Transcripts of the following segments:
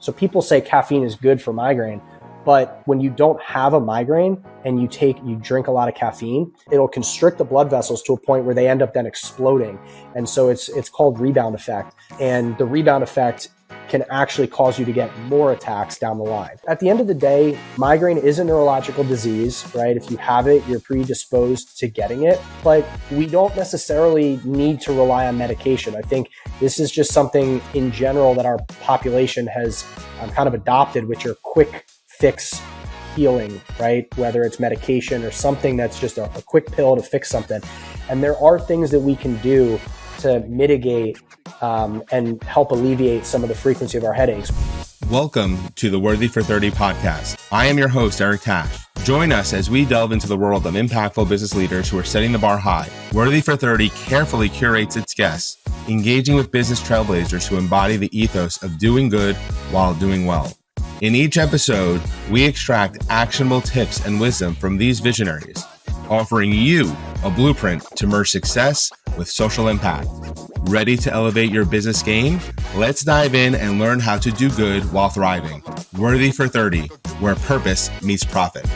So people say caffeine is good for migraine, but when you don't have a migraine and you drink a lot of caffeine, it'll constrict the blood vessels to a point where they end up then exploding. And so it's called rebound effect. And the rebound effect can actually cause you to get more attacks down the line. At the end of the day, migraine is a neurological disease, right? If you have it, you're predisposed to getting it, but we don't necessarily need to rely on medication. I think this is just something in general that our population has kind of adopted, which are quick fix healing, right? Whether it's medication or something that's just a quick pill to fix something. And there are things that we can do to mitigate and help alleviate some of the frequency of our headaches. Welcome to the Worthy for 30 podcast. I am your host, Eric Tash. Join us as we delve into the world of impactful business leaders who are setting the bar high. Worthy for 30 carefully curates its guests, engaging with business trailblazers who embody the ethos of doing good while doing well. In each episode, we extract actionable tips and wisdom from these visionaries, offering you a blueprint to merge success with social impact. Ready to elevate your business game? Let's dive in and learn how to do good while thriving. Worthy for 30, where purpose meets profit.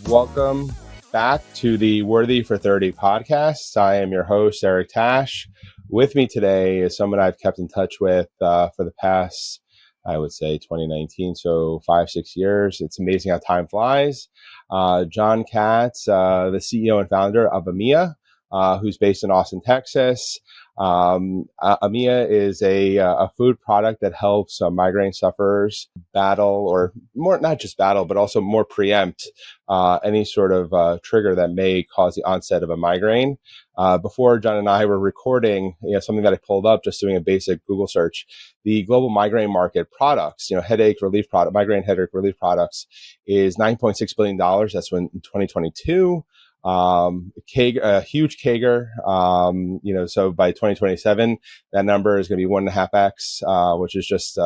Welcome back to the Worthy for 30 podcast. I am your host, Eric Tash. With me today is someone I've kept in touch with for the past, I would say 2019, so 5-6 years. It's amazing how time flies. Jon Katz, the CEO and founder of Amia, who's based in Austin, Texas. Amia is a food product that helps migraine sufferers battle, or more, not just battle, but also more preempt any sort of trigger that may cause the onset of a migraine. Before Jon and I were recording, something that I pulled up just doing a basic Google search, the global migraine market products, headache relief product, migraine headache relief products is $9.6 billion. That's when in 2022. A huge CAGR, so by 2027, that number is going to be 1.5x, which is just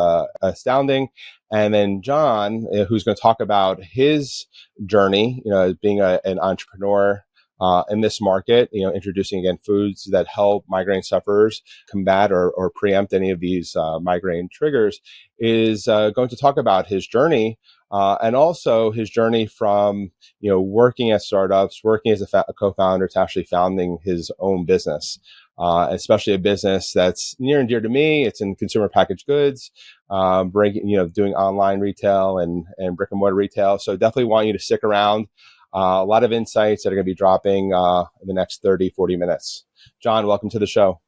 astounding. And then Jon, who's going to talk about his journey, as being an entrepreneur in this market, introducing again foods that help migraine sufferers combat or preempt any of these migraine triggers, is going to talk about his journey. And also his journey from, working at startups, working as a co-founder, to actually founding his own business, especially a business that's near and dear to me. It's in consumer packaged goods, doing online retail and brick and mortar retail. So definitely want you to stick around. A lot of insights that are going to be dropping in the next 30, 40 minutes. Jon, welcome to the show.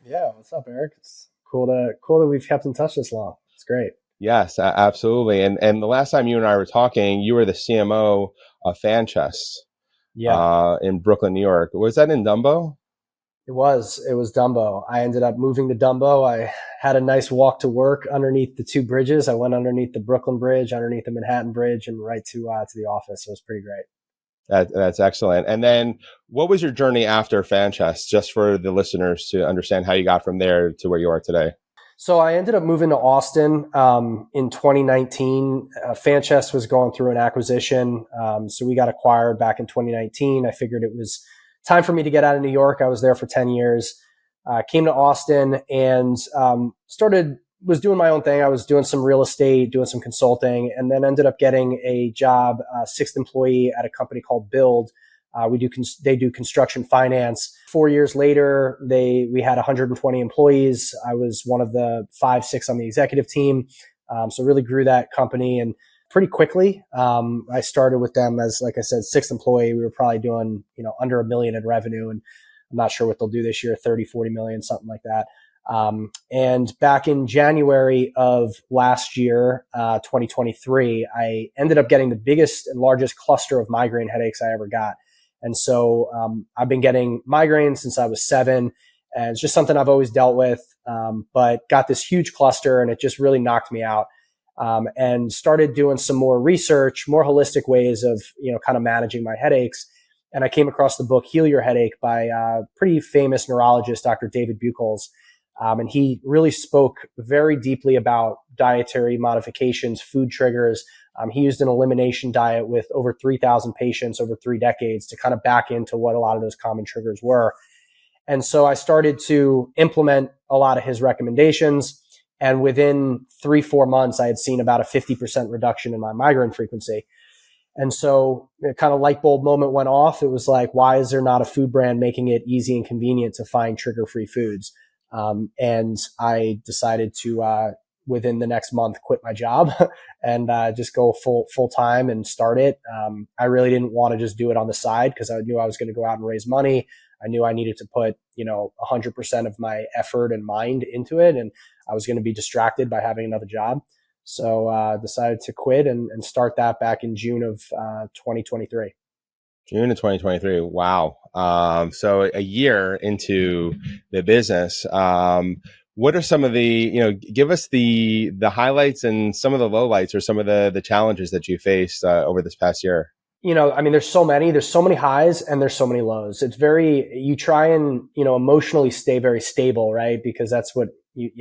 Yeah, what's up, Eric? It's cool that we've kept in touch this long. It's great. Yes, absolutely. And the last time you and I were talking, you were the CMO of Fanchest in Brooklyn, New York. Was that in Dumbo? It was Dumbo. I ended up moving to Dumbo. I had a nice walk to work underneath the two bridges. I went underneath the Brooklyn Bridge, underneath the Manhattan Bridge, and right to the office. So it was pretty great. That's excellent. And then what was your journey after Fanchest, just for the listeners to understand how you got from there to where you are today? So I ended up moving to Austin in 2019. Fanchest was going through an acquisition. So we got acquired back in 2019. I figured it was time for me to get out of New York. I was there for 10 years. Came to Austin and was doing my own thing. I was doing some real estate, doing some consulting, and then ended up getting a job, sixth employee at a company called Build. They do construction finance. 4 years later, we had 120 employees. I was one of the 5-6 on the executive team. So really grew that company, and pretty quickly, I started with them as, like I said, sixth employee. We were probably doing, under $1 million in revenue, and I'm not sure what they'll do this year, 30, 40 million, something like that. And back in January of last year, 2023, I ended up getting the biggest and largest cluster of migraine headaches I ever got. And so I've been getting migraines since I was 7, and it's just something I've always dealt with, but got this huge cluster, and it just really knocked me out, and started doing some more research, more holistic ways of, kind of managing my headaches. And I came across the book Heal Your Headache by a pretty famous neurologist, Dr. David Buchholz. And he really spoke very deeply about dietary modifications, food triggers. He used an elimination diet with over 3,000 patients over 3 decades to kind of back into what a lot of those common triggers were. And so I started to implement a lot of his recommendations. And within 3-4 months, I had seen about a 50% reduction in my migraine frequency. And so a kind of light bulb moment went off. It was like, why is there not a food brand making it easy and convenient to find trigger-free foods? And I decided to, within the next month, quit my job and just go full time and start it. I really didn't want to just do it on the side because I knew I was going to go out and raise money. I knew I needed to put, 100% of my effort and mind into it, and I was going to be distracted by having another job. So decided to quit and start that back in June of 2023. June of 2023. Wow. So a year into the business, what are some of the, give us the highlights and some of the lowlights or some of the challenges that you faced over this past year? There's so many highs and there's so many lows. You try and, emotionally stay very stable, right? Because that's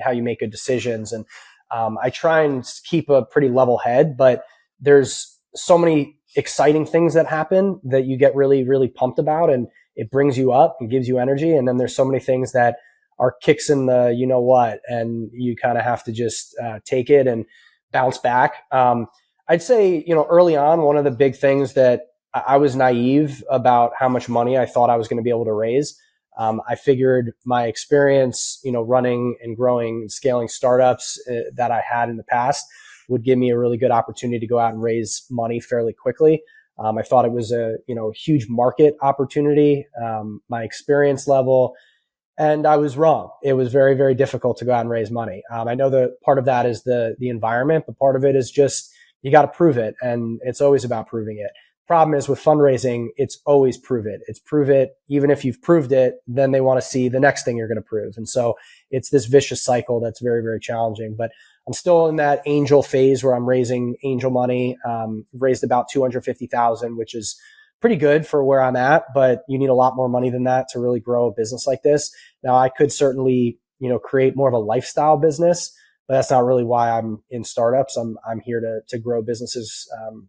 how you make good decisions. And I try and keep a pretty level head, but there's so many exciting things that happen that you get really, really pumped about, and it brings you up and gives you energy. And then there's so many things that are kicks in the, and you kind of have to just take it and bounce back. I'd say, early on, one of the big things that I was naive about how much money I thought I was going to be able to raise. I figured my experience, running and growing and scaling startups that I had in the past would give me a really good opportunity to go out and raise money fairly quickly. I thought it was a, huge market opportunity, my experience level, and I was wrong. It was very, very difficult to go out and raise money. I know that part of that is the environment, but part of it is just, you got to prove it. And it's always about proving it. Problem is with fundraising, it's always prove it. It's prove it. Even if you've proved it, then they want to see the next thing you're going to prove. And so it's this vicious cycle that's very, very challenging. But I'm still in that angel phase where I'm raising angel money. Raised about 250,000, which is pretty good for where I'm at, but you need a lot more money than that to really grow a business like this. Now I could certainly, create more of a lifestyle business, but that's not really why I'm in startups. I'm here to grow businesses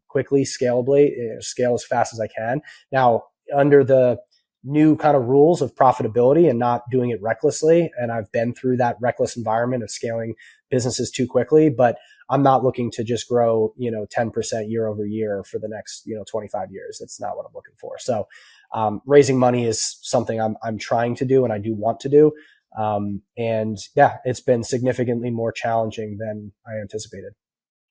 quickly, scalably, scale as fast as I can. Now, under the new kind of rules of profitability and not doing it recklessly, and I've been through that reckless environment of scaling businesses too quickly, but I'm not looking to just grow, 10% year over year for the next, 25 years. That's not what I'm looking for. So raising money is something I'm trying to do and I do want to do. And yeah, it's been significantly more challenging than I anticipated.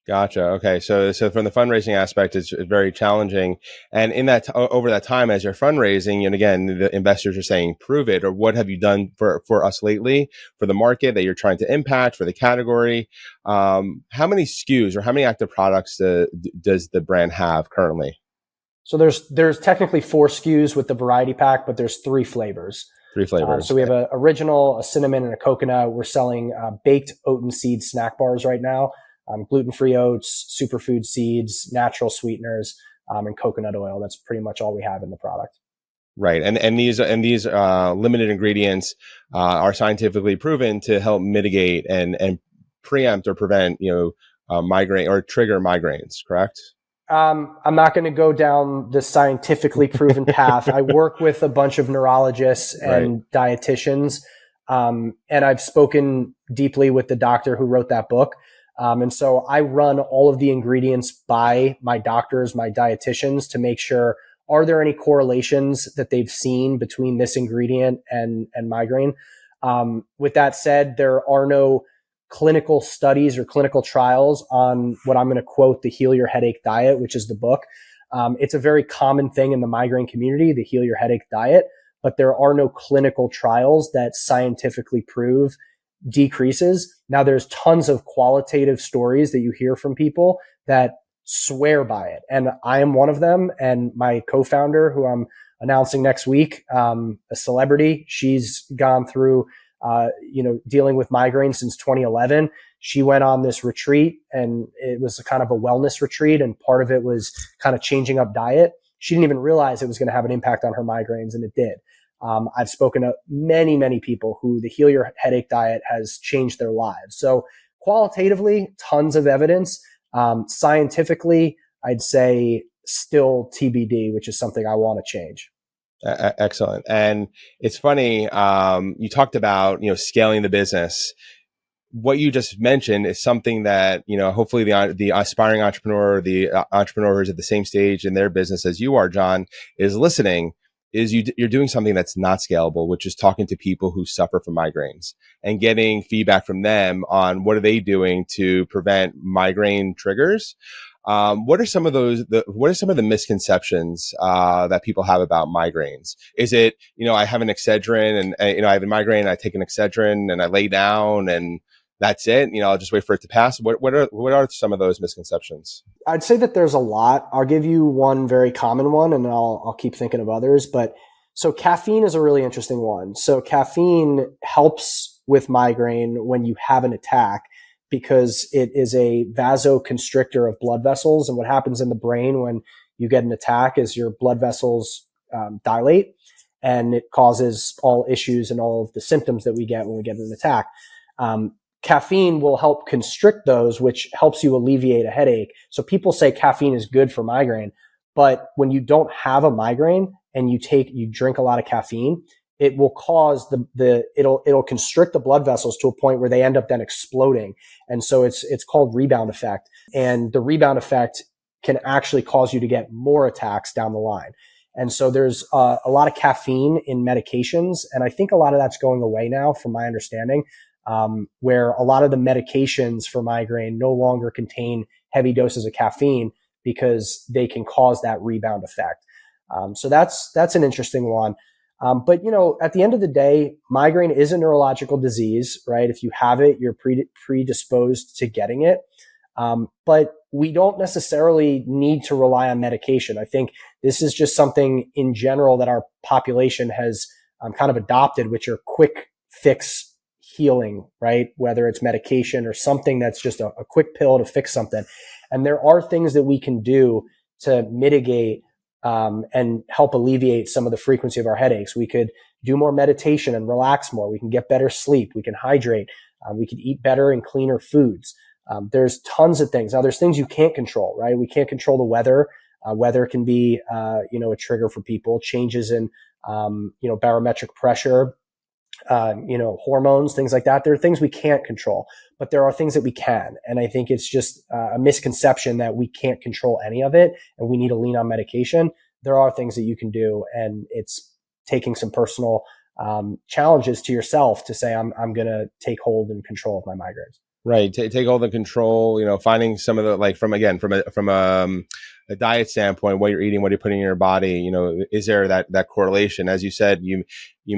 Gotcha. Okay. So from the fundraising aspect, it's very challenging. And in that, over that time, as you're fundraising, and again, the investors are saying, prove it, or what have you done for us lately for the market that you're trying to impact for the category? How many SKUs or how many active products does the brand have currently? So there's technically 4 SKUs with the variety pack, but there's 3 flavors. 3 flavors. So we have a original, a cinnamon, and a coconut. We're selling baked oat and seed snack bars right now. Gluten-free oats, superfood seeds, natural sweeteners, and coconut oil. That's pretty much all we have in the product. Right, and these limited ingredients are scientifically proven to help mitigate and preempt or prevent migraine or trigger migraines. Correct? I'm not going to go down the scientifically proven path. I work with a bunch of neurologists and dietitians, and I've spoken deeply with the doctor who wrote that book. And so I run all of the ingredients by my doctors, my dietitians, to make sure, are there any correlations that they've seen between this ingredient and migraine? With that said, there are no clinical studies or clinical trials on what I'm going to quote, the Heal Your Headache diet, which is the book. It's a very common thing in the migraine community, the Heal Your Headache diet, but there are no clinical trials that scientifically prove decreases. Now there's tons of qualitative stories that you hear from people that swear by it. And I am one of them. And my co-founder, who I'm announcing next week, a celebrity, she's gone through dealing with migraine since 2011. She went on this retreat, and it was a kind of a wellness retreat. And part of it was kind of changing up diet. She didn't even realize it was going to have an impact on her migraines, and it did. I've spoken to many, many people who the Heal Your Headache diet has changed their lives. So qualitatively, tons of evidence. Scientifically, I'd say still TBD, which is something I want to change. Excellent. And it's funny, you talked about, scaling the business. What you just mentioned is something that, hopefully the aspiring entrepreneur, the entrepreneur who's at the same stage in their business as you are, Jon, is listening, is you're doing something that's not scalable, which is talking to people who suffer from migraines and getting feedback from them on what are they doing to prevent migraine triggers. What are some of what are some of the misconceptions that people have about migraines? Is it, I have an Excedrin and, I have a migraine, I take an Excedrin and I lay down and that's it. I'll just wait for it to pass. What are some of those misconceptions? I'd say that there's a lot. I'll give you one very common one, and I'll keep thinking of others. But so caffeine is a really interesting one. So caffeine helps with migraine when you have an attack because it is a vasoconstrictor of blood vessels. And what happens in the brain when you get an attack is your blood vessels dilate, and it causes all issues and all of the symptoms that we get when we get an attack. Caffeine will help constrict those, which helps you alleviate a headache. So people say caffeine is good for migraine, but when you don't have a migraine and you drink a lot of caffeine, it will cause it'll constrict the blood vessels to a point where they end up then exploding. And so it's called rebound effect. And the rebound effect can actually cause you to get more attacks down the line. And so there's a lot of caffeine in medications. And I think a lot of that's going away now from my understanding. Where a lot of the medications for migraine no longer contain heavy doses of caffeine because they can cause that rebound effect. So that's an interesting one. But at the end of the day, migraine is a neurological disease, right? If you have it, you're predisposed to getting it. But we don't necessarily need to rely on medication. I think this is just something in general that our population has kind of adopted, which are quick fix healing, right? Whether it's medication or something that's just a quick pill to fix something. And there are things that we can do to mitigate and help alleviate some of the frequency of our headaches. We could do more meditation and relax more. We can get better sleep. We can hydrate. We could eat better and cleaner foods. There's tons of things. Now, there's things you can't control, right? We can't control the weather. Weather can be, a trigger for people. Changes in, barometric pressure, hormones, things like that. There are things we can't control, but there are things that we can. And I think it's just a misconception that we can't control any of it and we need to lean on medication. There are things that you can do, and it's taking some personal challenges to yourself to say, I'm going to take hold and control of my migraines. Right. Take all the control, finding some of the, like from a diet standpoint, what you're eating, what you're putting in your body, is there that correlation? As you said, you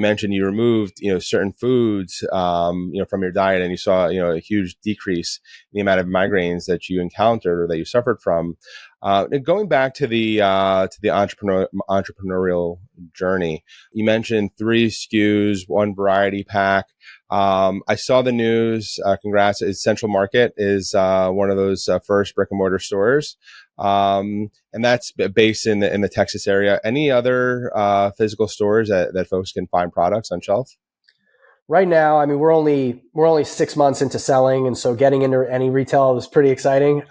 mentioned you removed, certain foods, from your diet, and you saw, a huge decrease in the amount of migraines that you encountered or that you suffered from. Going back to the entrepreneurial journey, you mentioned 3 SKUs, 1 variety pack. I saw the news. Congrats! Central Market is one of those first brick and mortar stores, and that's based in the Texas area. Any other physical stores that folks can find products on shelf? Right now, I mean, we're only 6 months into selling, and so getting into any retail is pretty exciting.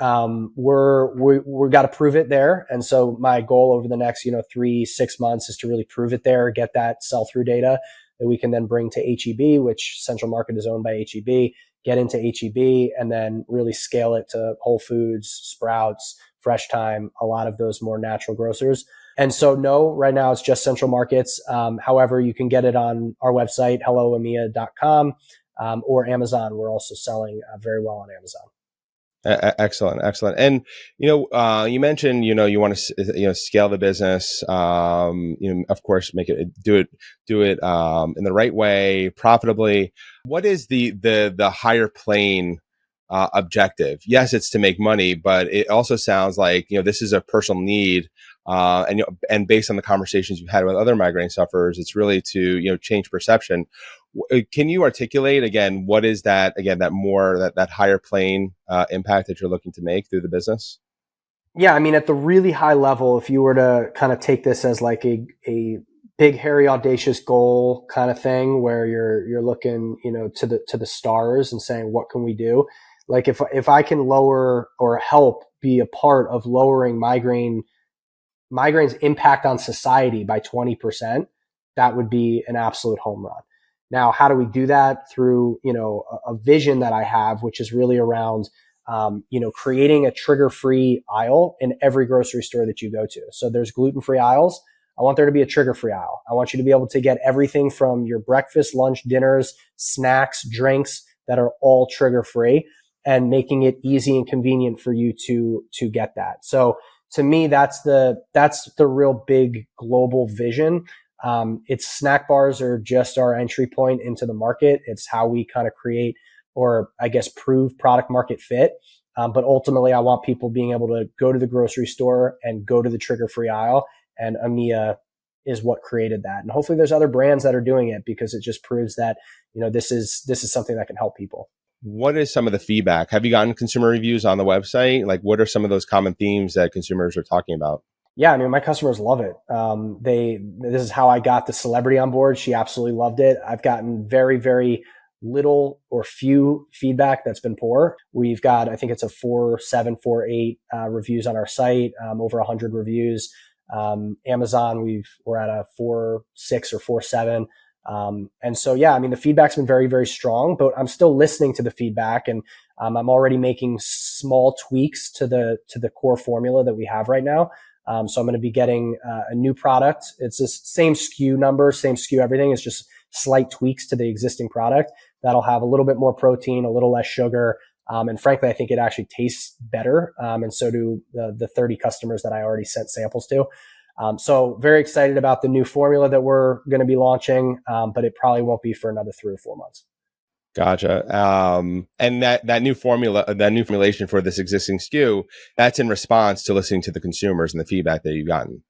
We're got to prove it there, and so my goal over the next 3-6 months is to really prove it there, get that sell through data that we can then bring to HEB, which Central Market is owned by HEB. Get into HEB and then really scale it to Whole Foods, Sprouts, Fresh Time, a lot of those more natural grocers. And so no, right now it's just Central Markets. However, you can get it on our website, helloamia.com, or Amazon. We're also selling very well on Amazon. Excellent. And, you mentioned, you want to, scale the business, of course, do it in the right way, profitably. What is the higher plane objective? Yes, it's to make money, but it also sounds like, this is a personal need. And based on the conversations you've had with other migraine sufferers, it's really to, change perception. Can you articulate again, what is that higher plane impact that you're looking to make through the business? Yeah. I mean, at the really high level, if you were to kind of take this as like a big, hairy, audacious goal kind of thing where you're looking, to the stars and saying, what can we do? Like if I can lower or help be a part of lowering migraine migraine's impact on society by 20%, that would be an absolute home run. Now, how do we do that? Through, a vision that I have, which is really around, creating a trigger-free aisle in every grocery store that you go to. So there's gluten-free aisles. I want there to be a trigger-free aisle. I want you to be able to get everything from your breakfast, lunch, dinners, snacks, drinks that are all trigger-free, and making it easy and convenient for you to get that. So to me, that's the real big global vision. It's snack bars are just our entry point into the market. It's how we kind of create, or I guess prove product market fit. But ultimately, I want people being able to go to the grocery store and go to the trigger-free aisle. And Amia is what created that. And hopefully there's other brands that are doing it, because it just proves that, this is something that can help people. What is some of the feedback? Have you gotten consumer reviews on the website? Like, what are some of those common themes that consumers are talking about? Yeah, I mean, my customers love it. This is how I got the celebrity on board. She absolutely loved it. I've gotten very, very little or few feedback that's been poor. We've got, I think it's a 4.7, 4.8 reviews on our site, over 100 reviews. Amazon, we're at a 4.6 or 4.7. And so, yeah, I mean, the feedback's been very, very strong, but I'm still listening to the feedback, and I'm already making small tweaks to the core formula that we have right now. So I'm going to be getting a new product. It's the same SKU number, same SKU everything. It's just slight tweaks to the existing product that'll have a little bit more protein, a little less sugar. And frankly, I think it actually tastes better. And so do the 30 customers that I already sent samples to. So very excited about the new formula that we're going to be launching, but it probably won't be for another 3 or 4 months. Gotcha. And that new formulation for this existing SKU, that's in response to listening to the consumers and the feedback that you've gotten.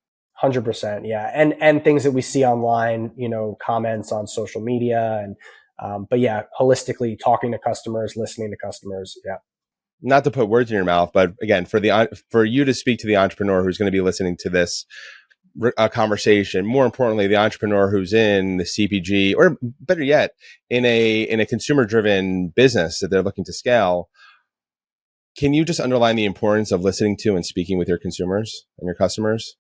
100%. Yeah. And things that we see online, comments on social media, and, but yeah, holistically talking to customers, listening to customers. Yeah. Not to put words in your mouth, but again, for you to speak to the entrepreneur who's going to be listening to this conversation, more importantly, the entrepreneur who's in the CPG, or better yet, in a consumer driven business that they're looking to scale, can you just underline the importance of listening to and speaking with your consumers and your customers?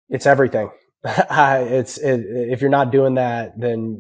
It's everything. If you're not doing that, then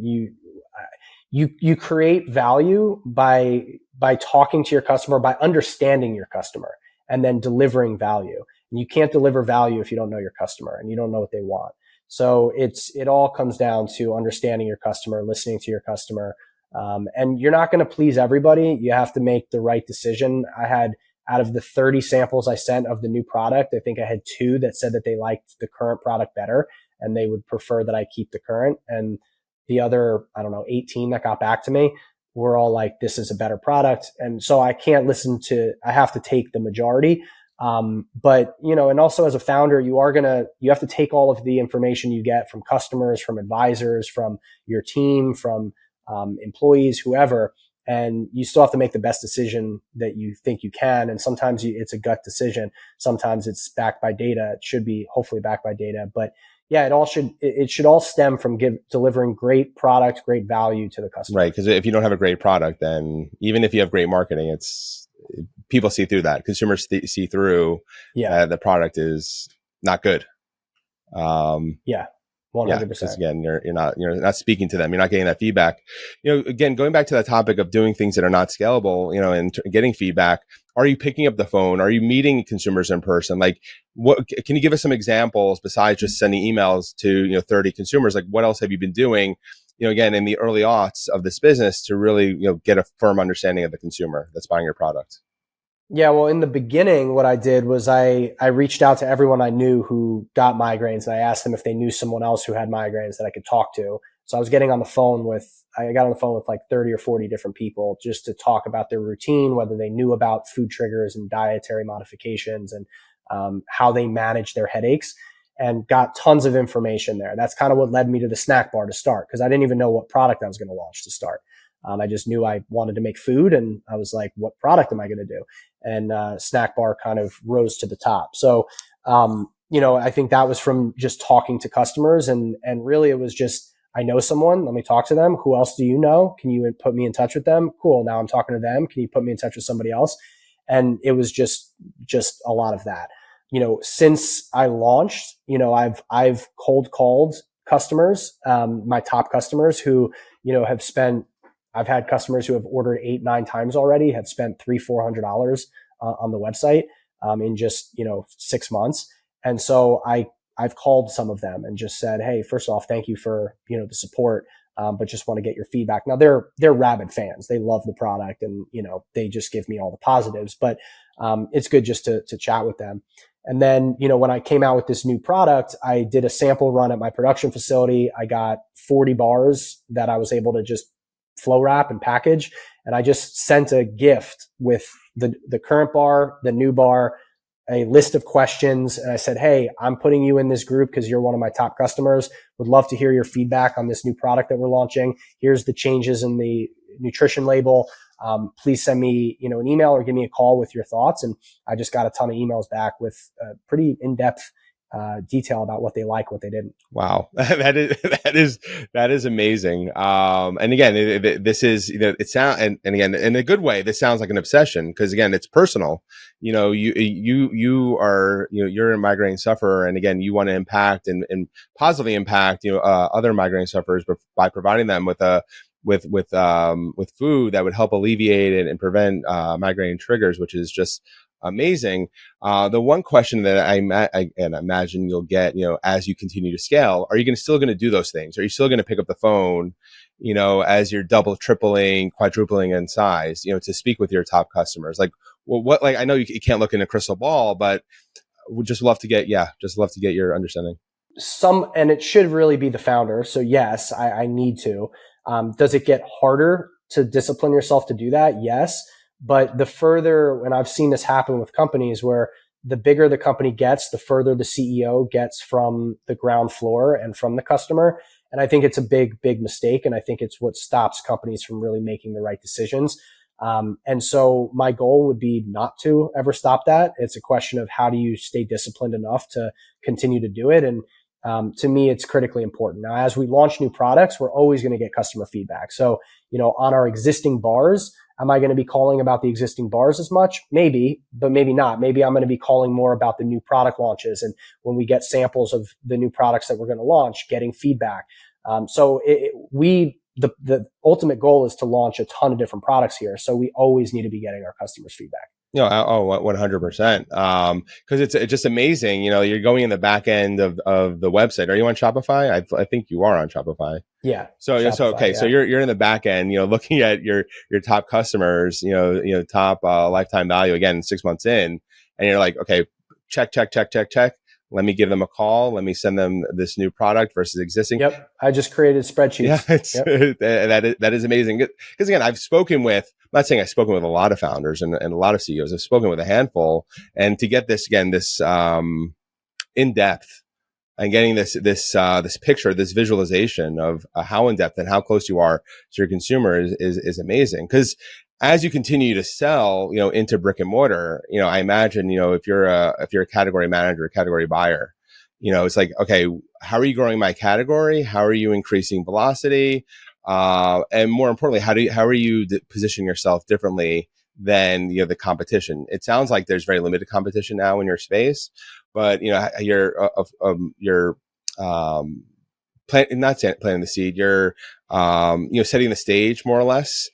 you create value by talking to your customer, by understanding your customer, and then delivering value. And you can't deliver value if you don't know your customer and you don't know what they want. So it all comes down to understanding your customer, listening to your customer. And you're not going to please everybody. You have to make the right decision. I had, out of the 30 samples I sent of the new product, I think I had 2 that said that they liked the current product better and they would prefer that I keep the current. And the other, 18 that got back to me were all like, this is a better product. And so I have to take the majority. But, and also as a founder, you have to take all of the information you get from customers, from advisors, from your team, from, employees, whoever, and you still have to make the best decision that you think you can. And sometimes it's a gut decision. Sometimes it's backed by data. It should be hopefully backed by data, but yeah, it should all stem from delivering great product, great value to the customer. Right. Because if you don't have a great product, then even if you have great marketing, people see through that. Consumers see through the product is not good. Yeah, 100%. Because again, you're not speaking to them. You're not getting that feedback. Again, going back to that topic of doing things that are not scalable, and getting feedback. Are you picking up the phone? Are you meeting consumers in person? Like, what can you give us some examples besides just sending emails to 30 consumers? Like, what else have you been doing? Again, in the early aughts of this business to really get a firm understanding of the consumer that's buying your product. Yeah, well, in the beginning, what I did was I reached out to everyone I knew who got migraines, and I asked them if they knew someone else who had migraines that I could talk to. So I got on the phone with like 30 or 40 different people just to talk about their routine, whether they knew about food triggers and dietary modifications, and how they manage their headaches, and got tons of information there. That's kind of what led me to the snack bar to start, because I didn't even know what product I was going to launch to start. I just knew I wanted to make food, and I was like, what product am I going to do? And snack bar kind of rose to the top. So, I think that was from just talking to customers, and really it was just, I know someone, let me talk to them. Who else do you know? Can you put me in touch with them? Cool. Now I'm talking to them. Can you put me in touch with somebody else? And it was just a lot of that. since I launched, I've cold called customers, my top customers who, I've had customers who have ordered 8, 9 times already, have spent $300-400 on the website, in just, 6 months. And so I've called some of them and just said, hey, first off, thank you for, the support. But just want to get your feedback. Now they're rabid fans. They love the product and, they just give me all the positives, but, it's good just to chat with them. And then, when I came out with this new product, I did a sample run at my production facility. I got 40 bars that I was able to just flow wrap and package. And I just sent a gift with the current bar, the new bar, a list of questions. And I said, hey, I'm putting you in this group because you're one of my top customers. Would love to hear your feedback on this new product that we're launching. Here's the changes in the nutrition label. Please send me, an email or give me a call with your thoughts. And I just got a ton of emails back with pretty in-depth detail about what they like, what they didn't. Wow. that is amazing. And again, this is, it sounds, and again, in a good way, this sounds like an obsession because again, it's personal. You are, you're a migraine sufferer. And again, you want to impact and positively impact, other migraine sufferers by providing them with with food that would help alleviate and prevent migraine triggers, which is just amazing. The one question that I imagine you'll get, as you continue to scale, are you still going to do those things? Are you still going to pick up the phone, as you're double, tripling, quadrupling in size, to speak with your top customers? Like, well, I know you can't look in a crystal ball, but would just love to get your understanding. And it should really be the founder. So yes, I need to. Does it get harder to discipline yourself to do that? Yes. But the further, and I've seen this happen with companies where the bigger the company gets, the further the CEO gets from the ground floor and from the customer. And I think it's a big, big mistake. And I think it's what stops companies from really making the right decisions. And so my goal would be not to ever stop that. It's a question of how do you stay disciplined enough to continue to do it. And to me, it's critically important. Now, as we launch new products, we're always going to get customer feedback. So, on our existing bars, am I going to be calling about the existing bars as much? Maybe, but maybe not. Maybe I'm going to be calling more about the new product launches. And when we get samples of the new products that we're going to launch, getting feedback. The ultimate goal is to launch a ton of different products here. So we always need to be getting our customers' feedback. 100%. Cause it's just amazing. You're going in the back end of the website. Are you on Shopify? I think you are on Shopify. Yeah. So Shopify, so you're in the back end, looking at your top customers, top lifetime value again, 6 months in, and you're like, okay, check. Let me give them a call. Let me send them this new product versus existing. Yep. I just created spreadsheets. Yeah, that is amazing. Because again, I'm not saying I've spoken with a lot of founders and a lot of CEOs. I've spoken with a handful, and to get this in depth and getting this picture, this visualization of how in depth and how close you are to your consumer is amazing. Because as you continue to sell, into brick and mortar, I imagine, if you're a category manager, a category buyer, it's like, okay, how are you growing my category? How are you increasing velocity? And more importantly, how are you positioning yourself differently than, the competition? It sounds like there's very limited competition now in your space, but, you're not planting the seed, you're, setting the stage more or less,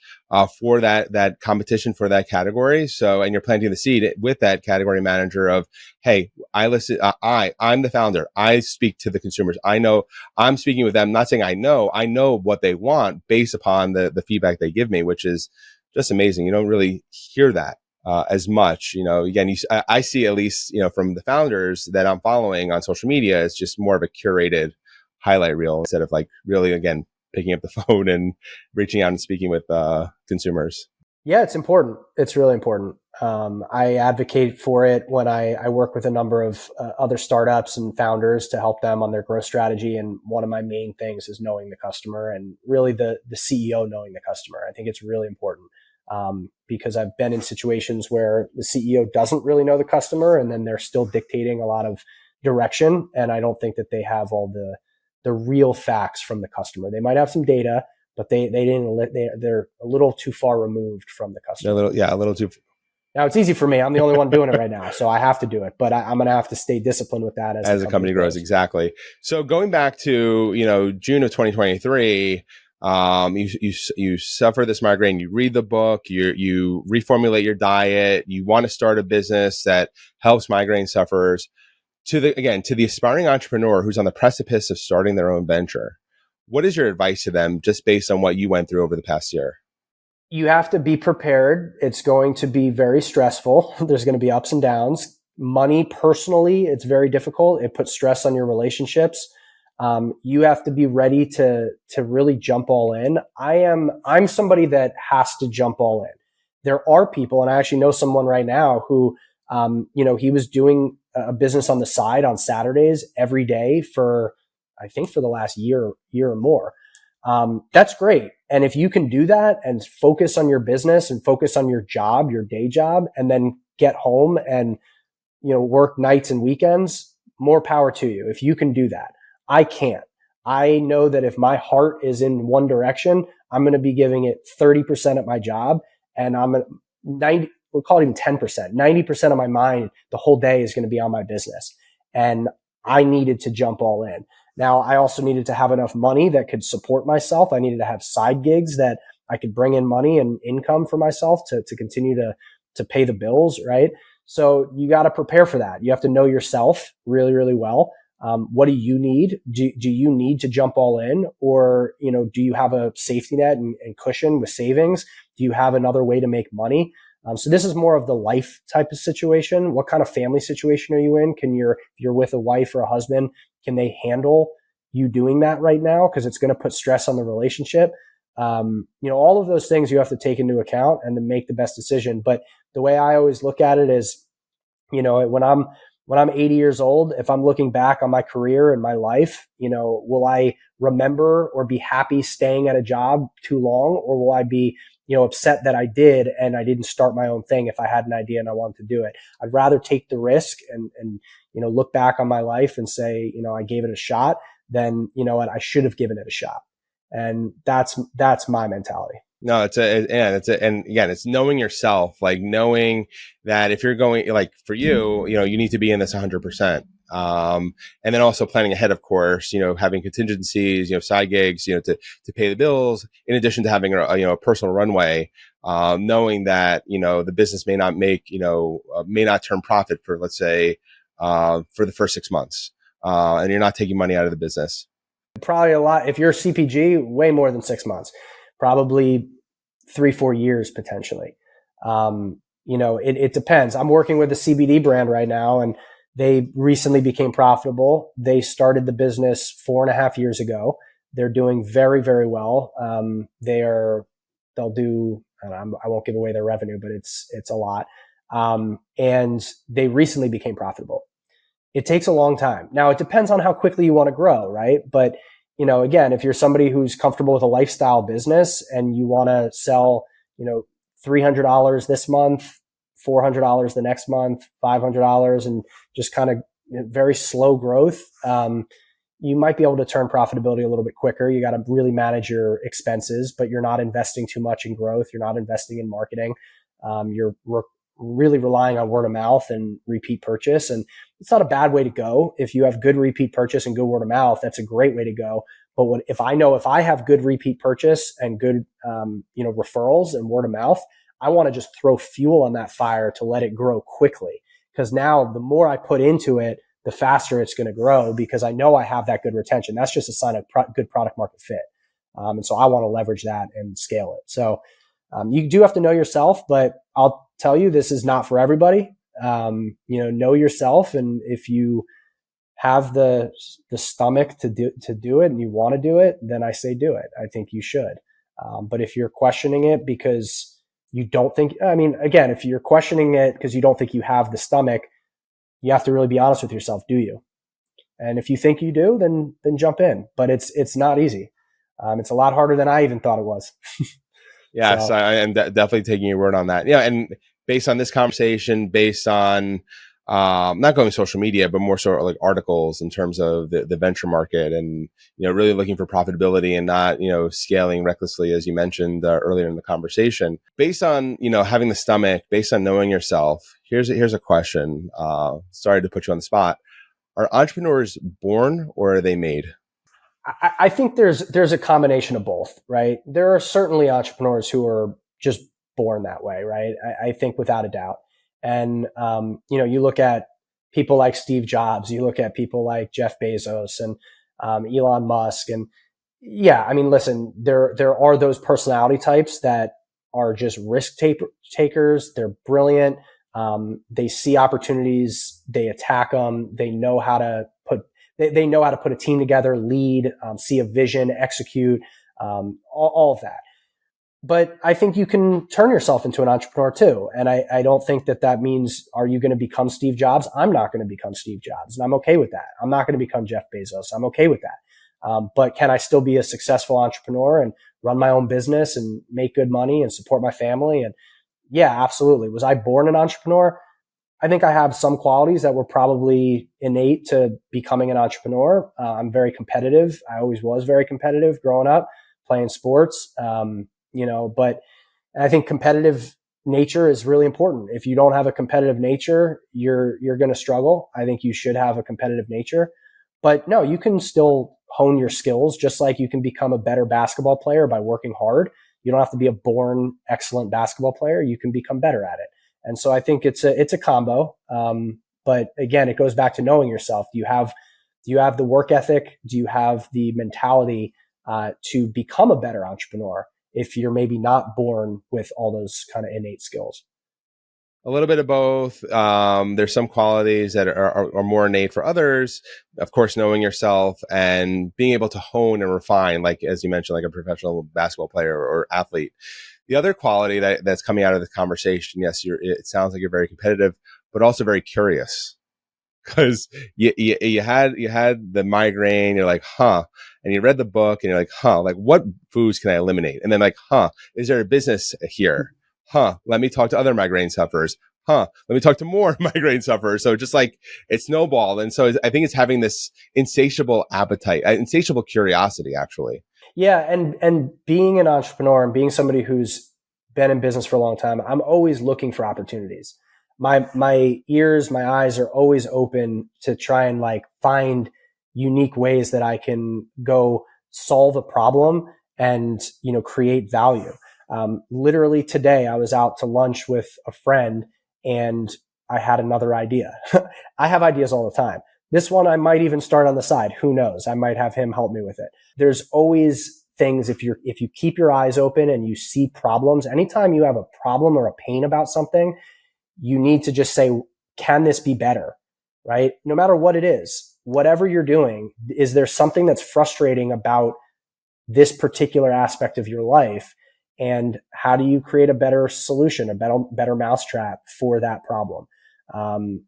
for that competition for that category. So, and you're planting the seed with that category manager of, hey, I'm the founder. I speak to the consumers. I know I'm speaking with them, not saying I know what they want based upon the feedback they give me, which is just amazing. You don't really hear that as much, again, I see, at least, from the founders that I'm following on social media, it's just more of a curated highlight reel instead of like really, again, picking up the phone and reaching out and speaking with consumers. Yeah, it's important. It's really important. I advocate for it when I work with a number of other startups and founders to help them on their growth strategy. And one of my main things is knowing the customer and really the CEO knowing the customer. I think it's really important because I've been in situations where the CEO doesn't really know the customer and then they're still dictating a lot of direction. And I don't think that they have all the real facts from the customer. They might have some data, but they're a little too far removed from the customer. A little too. Now it's easy for me. I'm the only one doing it right now, so I have to do it, but I'm going to have to stay disciplined with that as As the company grows. Exactly. So going back to, June of 2023, you suffer this migraine, you read the book, you reformulate your diet, you want to start a business that helps migraine sufferers. To the aspiring entrepreneur who's on the precipice of starting their own venture, what is your advice to them just based on what you went through over the past year? You have to be prepared. It's going to be very stressful. There's going to be ups and downs. Money, personally, it's very difficult. It puts stress on your relationships. You have to be ready to really jump all in. I'm somebody that has to jump all in. There are people, and I actually know someone right now who, he was doing a business on the side on Saturdays every day for, I think, for the last year or more. That's great. And if you can do that and focus on your business and focus on your job, your day job, and then get home and, work nights and weekends, more power to you. If you can do that, I can't. I know that if my heart is in one direction, I'm going to be giving it 30% at my job, and we'll call it even 10%, 90% of my mind the whole day is going to be on my business. And I needed to jump all in. Now, I also needed to have enough money that could support myself. I needed to have side gigs that I could bring in money and income for myself to continue to pay the bills, right? So you got to prepare for that. You have to know yourself really, really well. What do you need? Do you need to jump all in, or, do you have a safety net and cushion with savings? Do you have another way to make money? So this is more of the life type of situation. What kind of family situation are you in? If you're with a wife or a husband, can they handle you doing that right now? Because it's going to put stress on the relationship. All of those things you have to take into account and then make the best decision. But the way I always look at it is, when I'm 80 years old, if I'm looking back on my career and my life, will I remember or be happy staying at a job too long, or will I be, upset that I did and I didn't start my own thing if I had an idea and I wanted to do it? I'd rather take the risk and look back on my life and say, I gave it a shot than, I should have given it a shot. And that's my mentality. No, and again, it's knowing yourself, like knowing that if you're going, like for you, you need to be in this 100%. And then also planning ahead, of course, having contingencies, side gigs, to pay the bills, in addition to having a personal runway, knowing that, the business may not may not turn profit for, let's say, for the first 6 months, and you're not taking money out of the business. Probably a lot. If you're a CPG, way more than 6 months, probably 3-4 years potentially. It depends. I'm working with a CBD brand right now, and they recently became profitable. They started the business 4.5 years ago. They're doing very, very well. They'll do, I won't give away their revenue, but it's a lot. And they recently became profitable. It takes a long time. Now, it depends on how quickly you want to grow, right? But, again, if you're somebody who's comfortable with a lifestyle business and you want to sell, $300 this month, $400 the next month, $500, and just kind of very slow growth, you might be able to turn profitability a little bit quicker. You got to really manage your expenses, but you're not investing too much in growth. You're not investing in marketing. You're really relying on word of mouth and repeat purchase. And it's not a bad way to go. If you have good repeat purchase and good word of mouth, that's a great way to go. But if I have good repeat purchase and good, referrals and word of mouth, I want to just throw fuel on that fire to let it grow quickly. Because now the more I put into it, the faster it's going to grow, because I know I have that good retention. That's just a sign of good product market fit. And so I want to leverage that and scale it. So you do have to know yourself, but I'll tell you, this is not for everybody. Know yourself. And if you have the stomach to do it and you want to do it, then I say do it. I think you should. But if you're questioning it because you don't think, again, if you're questioning it because you don't think you have the stomach, you have to really be honest with yourself. Do you? And if you think you do, then jump in. But it's not easy. It's a lot harder than I even thought it was. Yes, so, I am definitely taking your word on that. Yeah, and based on this conversation, based on not going social media, but more sort of like articles in terms of the venture market and, really looking for profitability and not, scaling recklessly, as you mentioned earlier in the conversation. Based on, having the stomach, based on knowing yourself, here's a question. Sorry to put you on the spot. Are entrepreneurs born or are they made? I think there's a combination of both, right? There are certainly entrepreneurs who are just born that way, right? I think without a doubt. And you look at people like Steve Jobs, you look at people like Jeff Bezos and Elon Musk, and yeah, I mean, listen, there are those personality types that are just risk takers. They're brilliant. They see opportunities, they attack them. They know how to put a team together, lead, see a vision, execute, all of that. But I think you can turn yourself into an entrepreneur too. And I don't think that means, are you going to become Steve Jobs? I'm not going to become Steve Jobs, and I'm okay with that. I'm not going to become Jeff Bezos. I'm okay with that. But can I still be a successful entrepreneur and run my own business and make good money and support my family? And yeah, absolutely. Was I born an entrepreneur? I think I have some qualities that were probably innate to becoming an entrepreneur. I'm very competitive. I always was very competitive growing up, playing sports. But I think competitive nature is really important. If you don't have a competitive nature, you're going to struggle. I think you should have a competitive nature. But no, you can still hone your skills, just like you can become a better basketball player by working hard. You don't have to be a born excellent basketball player. You can become better at it. And so I think it's a combo. But again, it goes back to knowing yourself. Do you have the work ethic? Do you have the mentality to become a better entrepreneur if you're maybe not born with all those kind of innate skills? A little bit of both. There's some qualities that are more innate for others. Of course, knowing yourself and being able to hone and refine, like, as you mentioned, like a professional basketball player or athlete. The other quality that's coming out of the conversation, yes, it sounds like you're very competitive, but also very curious. Because you had the migraine, you're like, huh, and you read the book and you're like, huh, like what foods can I eliminate? And then like, huh, is there a business here? Huh, let me talk to other migraine sufferers. Huh, let me talk to more migraine sufferers. So just like it snowballed. And so I think it's having this insatiable appetite, insatiable curiosity, actually. Yeah, and being an entrepreneur and being somebody who's been in business for a long time, I'm always looking for opportunities. My ears, my eyes are always open to try and like find unique ways that I can go solve a problem and create value. Literally today, I was out to lunch with a friend and I had another idea. I have ideas all the time. This one I might even start on the side. Who knows? I might have him help me with it. There's always things, if you keep your eyes open and you see problems, anytime you have a problem or a pain about something, you need to just say, can this be better? Right? No matter what it is, whatever you're doing, is there something that's frustrating about this particular aspect of your life? And how do you create a better solution, a better mousetrap for that problem? I'm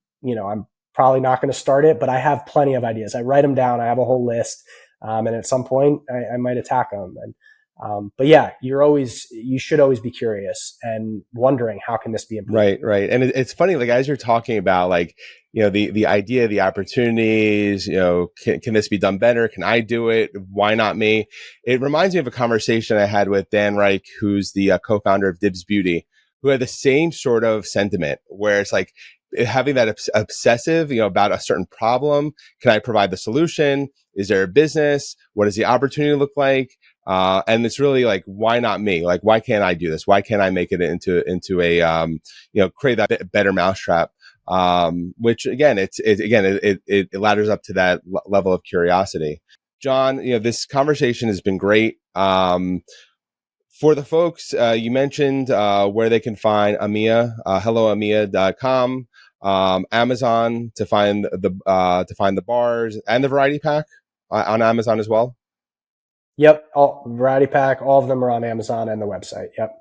probably not going to start it, but I have plenty of ideas. I write them down. I have a whole list. And at some point I might attack them. But yeah, you should always be curious and wondering, how can this be improved? Right. And it's funny, like, as you're talking about, like, the idea, the opportunities, can this be done better? Can I do it? Why not me? It reminds me of a conversation I had with Dan Reich, who's the co-founder of Dibs Beauty, who had the same sort of sentiment where it's like having that obsessive, about a certain problem. Can I provide the solution? Is there a business? What does the opportunity look like? And it's really like, why not me? Like, why can't I do this? Why can't I make it into a, create that better mousetrap? Which again, it ladders up to that level of curiosity. Jon, this conversation has been great. For the folks, you mentioned where they can find Amia, helloamia.com, Amazon to find the bars and the variety pack on Amazon as well. Yep. Variety pack, all of them are on Amazon and the website. Yep.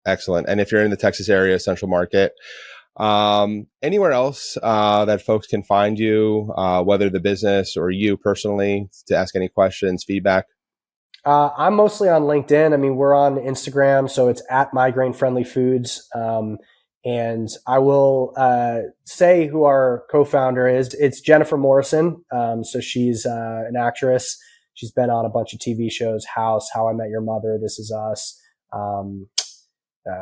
Excellent. And if you're in the Texas area, Central Market, anywhere else that folks can find you, whether the business or you personally, to ask any questions, feedback? I'm mostly on LinkedIn. I mean, we're on Instagram, so it's at Migraine Friendly Foods. And I will say who our co-founder is. It's Jennifer Morrison. So she's an actress. She's been on a bunch of TV shows: House, How I Met Your Mother, This Is Us.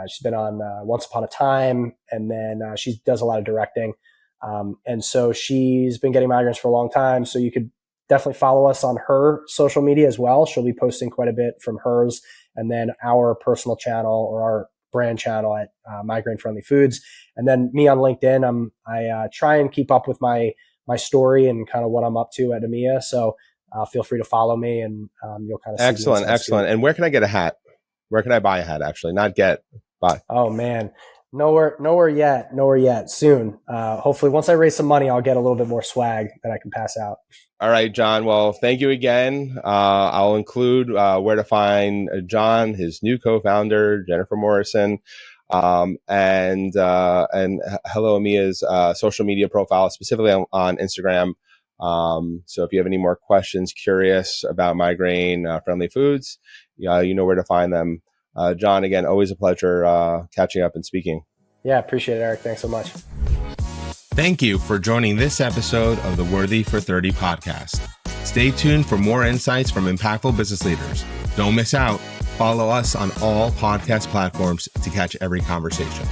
She's been on Once Upon a Time, and then she does a lot of directing. And so she's been getting migraines for a long time. So you could definitely follow us on her social media as well. She'll be posting quite a bit from hers, and then our personal channel or our brand channel at Migraine Friendly Foods. And then me on LinkedIn, I try and keep up with my story and kind of what I'm up to at Amia. So feel free to follow me, and you'll kind of see. Excellent. And where can I get a hat? Where can I buy a hat? Actually, not get, buy. Oh man, nowhere yet. Soon. Hopefully, once I raise some money, I'll get a little bit more swag that I can pass out. All right, Jon. Well, thank you again. I'll include where to find Jon, his new co-founder, Jennifer Morrison, and Hello Amia's social media profile, specifically on Instagram. So if you have any more questions, curious about migraine friendly foods, you know where to find them. Jon, again, always a pleasure catching up and speaking. Yeah, appreciate it, Eric. Thanks so much. Thank you for joining this episode of the Worthy for 30 podcast. Stay tuned for more insights from impactful business leaders. Don't miss out. Follow us on all podcast platforms to catch every conversation.